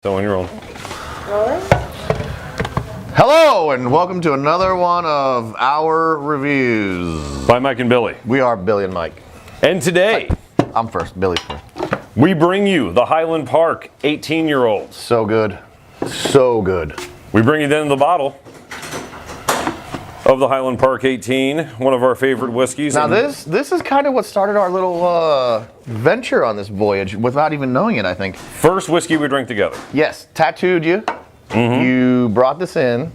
So when you're on. Rolling? Hello and welcome to another one of our reviews. By Mike and Billy. We are Billy and Mike. And today, I'm first, Billy's first. we bring you the Highland Park 18-year-olds. So good. So good. We bring you then the bottle of the Highland Park 18, one of our favorite whiskeys. Now this is kind of what started our little venture on this voyage without even knowing it, I think. First whiskey we drank together. Yes, tattooed you. You brought this in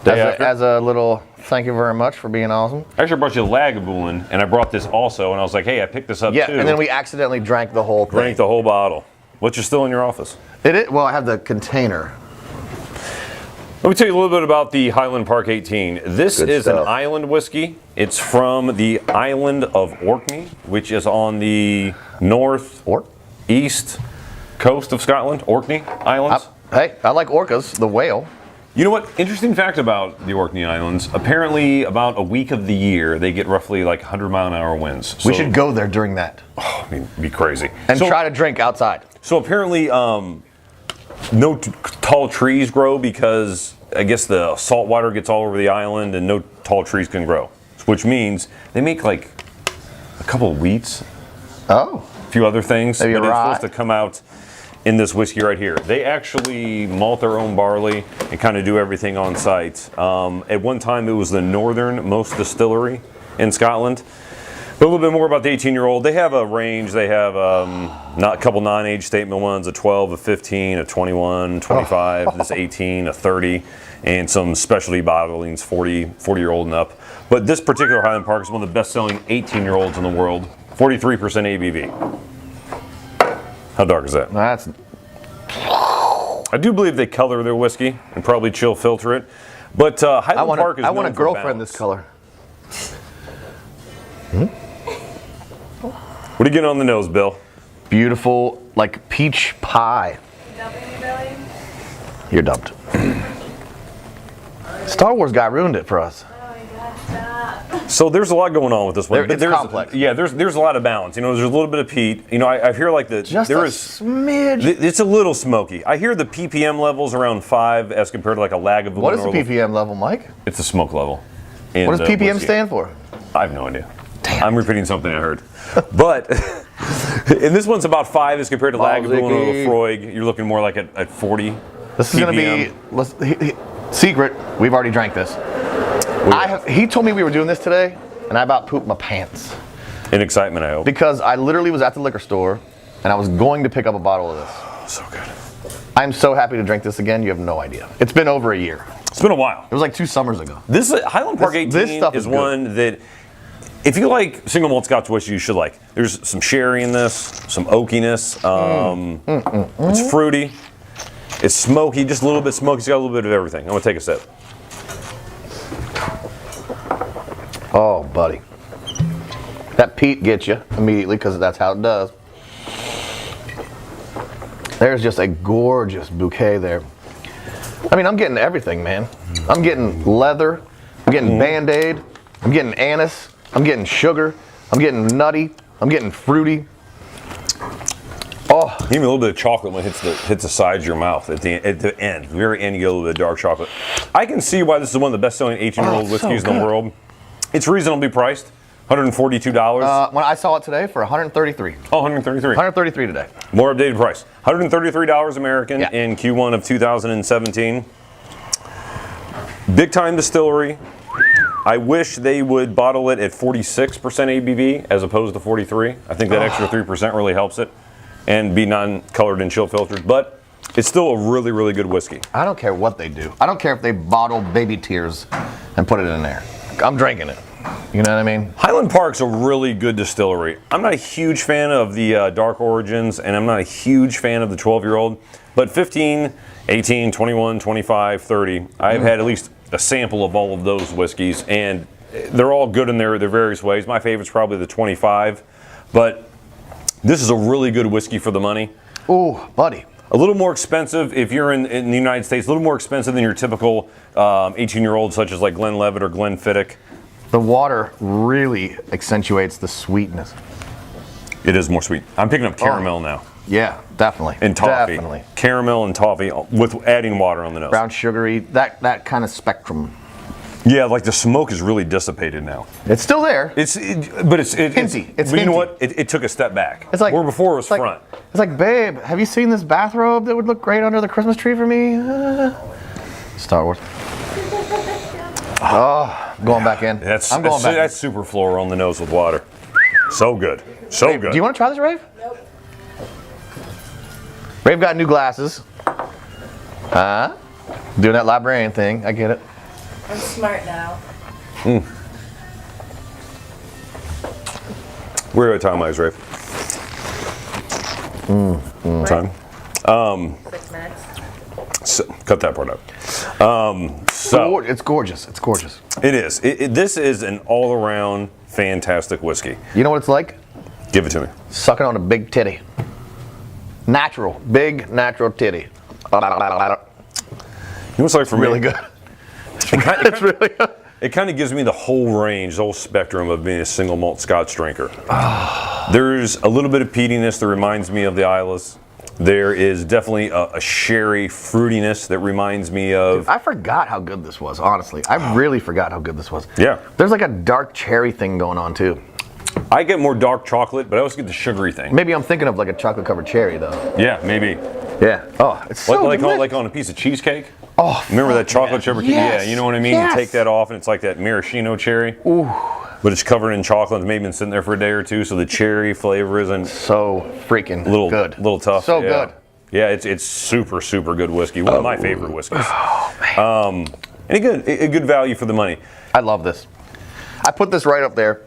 as a little thank you very much for being awesome. I actually brought you the Lagavulin, and I brought this also, and I was like, hey, I picked this up too. And then we accidentally drank the whole thing. Drank the whole bottle. Which is still in your office. Well, I have the container. Let me tell you a little bit about the Highland Park 18. This Good is stuff. an island whiskey. It's from the island of Orkney, which is on the northeast coast of Scotland. Orkney Islands. Hey, I like orcas, the whale. You know what? Interesting fact about the Orkney Islands. Apparently, about a week of the year, they get roughly like 100-mile-an-hour winds. So, We should go there during that. I mean, it'd be crazy. And try to drink outside. So apparently, no tall trees grow because I guess the salt water gets all over the island and no tall trees can grow. Which means they make like a couple of wheats, Oh. a few other things, Maybe but it's rye. supposed to come out in this whiskey right here. They actually malt their own barley and kind of do everything on site. At one time, it was the northernmost distillery in Scotland. But a little bit more about the 18-year-old. They have a range. They have a couple non-age statement ones, a 12, a 15, a 21, 25, this 18, a 30, and some specialty bottlings, 40-year-old and up. But this particular Highland Park is one of the best-selling 18-year-olds in the world, 43% ABV. How dark is that? That's I do believe they color their whiskey and probably chill filter it. But Highland Park is I want a known for girlfriend balance. this color. What are you getting on the nose, Bill? Beautiful, like peach pie. Dumping me, Billy? You're dumped. Star Wars guy ruined it for us. Oh my god, stop. So there's a lot going on with this one. It's complex. Yeah, there's a lot of balance. You know, there's a little bit of peat. You know, I hear like Just there a is smidge. it's a little smoky. I hear the ppm levels around 5 as compared to like a Lagavulin. What is the or ppm level, Mike? It's the smoke level. What does ppm stand for? I have no idea. I'm repeating something I heard. But and this one's about 5 as compared to Lagavulin or Lefroy. You're looking more like at 40. This is going to be secret. We've already drank this. He told me we were doing this today, and I about pooped my pants. In excitement, I hope. Because I literally was at the liquor store, and I was going to pick up a bottle of this. Oh, so good. I'm so happy to drink this again. You have no idea. It's been over a year. It's been a while. It was like 2 summers ago. This Highland Park 18 this stuff is is good. one that, if you like single malt Scotch whiskey, you should like. There's some sherry in this, some oakiness. It's fruity. It's smoky, just a little bit smoky. It's got a little bit of everything. I'm gonna take a sip. Oh, buddy. That peat gets you immediately because that's how it does. There's just a gorgeous bouquet there. I mean, I'm getting everything, man. I'm getting leather. I'm getting Band-Aid. I'm getting anise. I'm getting sugar. I'm getting nutty. I'm getting fruity. Oh, Give me a little bit of chocolate when it hits the sides of your mouth at the end. Very end, you get a little bit of dark chocolate. I can see why this is one of the best-selling 18-year-old whiskeys in the world. It's reasonably priced, $142. when I saw it today for $133. Oh, $133. $133 today. More updated price. $133 American in Q1 of 2017. Big time distillery. I wish they would bottle it at 46% ABV as opposed to 43. I think that extra 3% really helps it. And be non-colored and chill filtered. But it's still a really, really good whiskey. I don't care what they do. I don't care if they bottle baby tears and put it in there. I'm drinking it. You know what I mean? Highland Park's a really good distillery. I'm not a huge fan of the Dark Origins, and I'm not a huge fan of the 12-year-old. But 15, 18, 21, 25, 30, I've had at least a sample of all of those whiskeys, and they're all good in their various ways. My favorite's probably the 25, but this is a really good whiskey for the money. Ooh, buddy. A little more expensive if you're in the United States, a little more expensive than your typical 18-year-old, such as like Glenlivet or Glenfiddich. The water really accentuates the sweetness. It is more sweet. I'm picking up caramel now. Yeah, definitely. And toffee. Definitely. Caramel and toffee with adding water on the nose. Brown sugary, that kind of spectrum. Yeah, like the smoke is really dissipated now. It's still there. But it's Hinty. It's but you know hinty. what? It took a step back. It's like where before it was front. It's like, babe, have you seen this bathrobe that would look great under the Christmas tree for me? Star Wars. Oh, going back in. I'm going back. That's super floral on the nose with water. So good. So Rave, good. do you want to try this, Rave? Nope. Rave got new glasses. Doing that librarian thing. I get it. I'm smart now. Where are time eyes, Rafe? Time? 6 minutes. So, cut that part out. So It's gorgeous. It's gorgeous. it is. This is an all-around fantastic whiskey. You know what it's like? Give it to me. Sucking on a big titty. Natural. Big natural titty. You know what's like for me? Really good. It's really good. It kind of gives me the whole range, the whole spectrum of being a single malt Scotch drinker. There's a little bit of peatiness that reminds me of the Islas. There is definitely a sherry fruitiness that reminds me of. I forgot how good this was, honestly. I really forgot how good this was. Yeah. There's like a dark cherry thing going on too. I get more dark chocolate, but I also get the sugary thing. Maybe I'm thinking of like a chocolate covered cherry though. Yeah, maybe. Yeah. Oh, it's so like on a piece of cheesecake. Oh, Remember that chocolate chip? Yes. Yeah, you know what I mean? Yes. You take that off and it's like that maraschino cherry. Ooh. But it's covered in chocolate. It's maybe been sitting there for a day or two, so the cherry flavor isn't So freaking good. Little tough. So yeah. good. Yeah, it's super, super good whiskey. One of my favorite whiskeys. Oh, man. And a good value for the money. I love this. I put this right up there.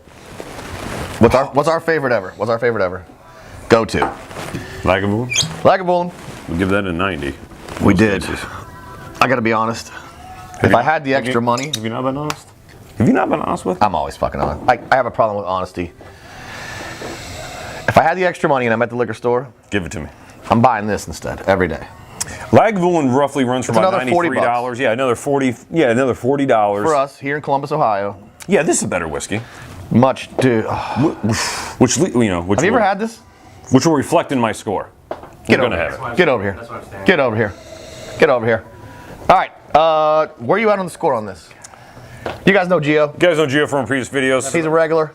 What's our favorite ever? What's our favorite ever? Go to. Lagavulin? Lagavulin. We'll give that a 90. We did. I gotta be honest. If I had the extra money, Have you not been honest? Have you not been honest with? I'm always fucking honest. I have a problem with honesty. If I had the extra money and I'm at the liquor store, Give it to me. I'm buying this instead every day. Lagavulin roughly runs for about another $40. $93. Yeah, another $40. For us here in Columbus, Ohio, Yeah, this is a better whiskey. much to. Which Have you ever had this? Which will reflect in my score. Get I'm over gonna here. have it. Get over here. Get over here. Get over here. All right. Where are you at on the score on this? You guys know Gio. You guys know Gio from previous videos. He's a regular.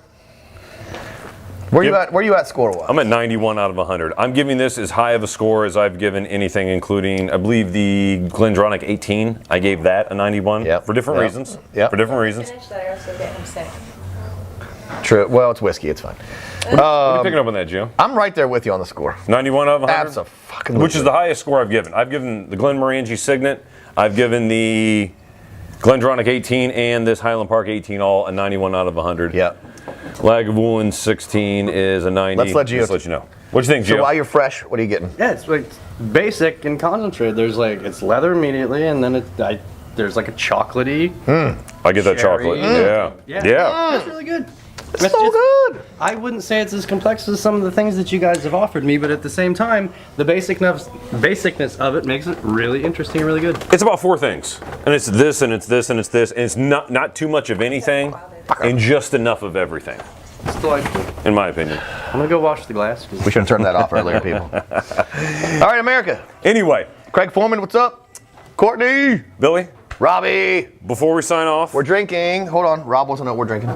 Where you at? Where you at score-wise? I'm at 91 out of 100. I'm giving this as high of a score as I've given anything, including, I believe, the Glendronach 18. I gave that a 91 Yep. for different Yep. reasons. Yep. For different reasons. Finish that or else you'll get him sick. True. Well, it's whiskey. It's fine. What are you picking up on that, Gio? I'm right there with you on the score. 91 out of 100? Abso-fucking-lutely. Which is the highest score I've given. I've given the Glenmorangie Signet, I've given the Glendronach 18, and this Highland Park 18 all a 91 out of 100. Yeah. Lagavulin 16 is a 90. Let's let Gio- Just let you know. What do you think, So Gio? while you're fresh, what are you getting? Yeah, it's like basic and concentrate. There's like it's leather immediately, and then there's like a chocolatey. I get that Cherry. chocolate. Yeah. Yeah, it's really good. It's so good. I wouldn't say it's as complex as some of the things that you guys have offered me, but at the same time, the basicness of it makes it really interesting and really good. It's about four things. And it's this, and it's this, and it's this. And it's not too much of anything, and just enough of everything, It's delightful. in my opinion. I'm gonna go wash the glass. We should have turned that off earlier, people. All right, America. Anyway, Craig Foreman, what's up? Courtney, Billy, Robbie. before we sign off, We're drinking. Hold on. Rob wants to know what we're drinking.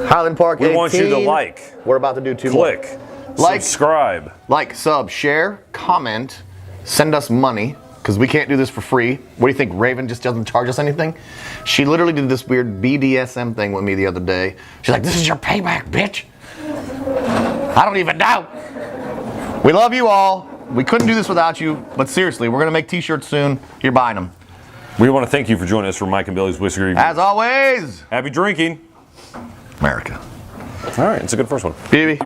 Highland Park 18. we want you to like, We're about to do two more. click, Like. subscribe. Like, sub, share, comment, send us money, because we can't do this for free. What do you think? Raven just doesn't charge us anything? She literally did this weird BDSM thing with me the other day. She's like, this is your payback, bitch. I don't even know. We love you all. We couldn't do this without you, but seriously, we're going to make t-shirts soon. You're buying them. We want to thank you for joining us for Mike and Billy's Whiskey Review. As always, Happy drinking. America. All right, it's a good first one. Baby.